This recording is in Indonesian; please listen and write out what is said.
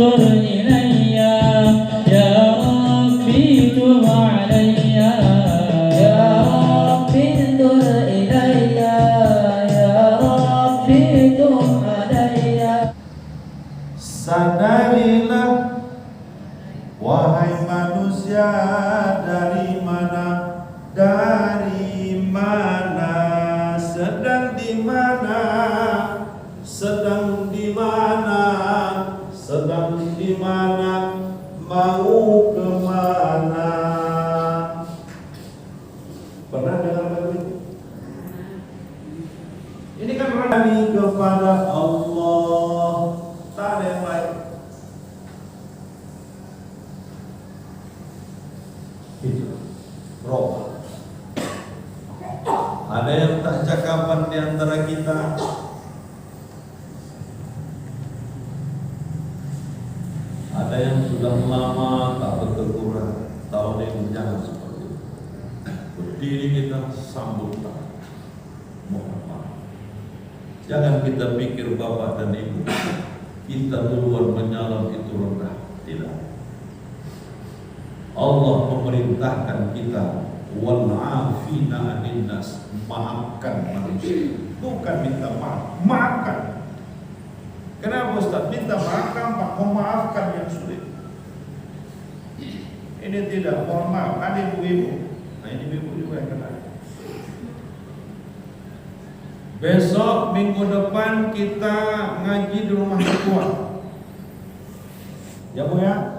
انظر إلي يا ربي تب علي يا ربي انظر إلي يا ربي تب علي. Sadarilah wahai manusia, dari mana, sedang di mana, sedang di mana, sedang di mana, mau kemana. Pernah dengar lagu itu? Ini kan berani kepada Allah, tak ada yang lain. Itu roh. Ada yang tak cakapan di antara kita. Ada yang sudah lama tak berteguran. Tahun ini jangan seperti itu. Berdiri kita sambut tangan. Mohon maaf. Jangan kita pikir bapak dan ibu kita duluan menyalon itu rendah. Tidak. Allah memerintahkan kita wal 'afina 'anil nas, maafkan manusia, bukan minta maaf, maafkan. Kenapa Ustaz? Minta maaf gampang, memaafkan yang sulit. Ini tidak, mohon maaf, ada ibu-ibu. Nah ini ibu juga yang kena. Besok minggu depan kita ngaji di rumah tua. Ya Bu ya?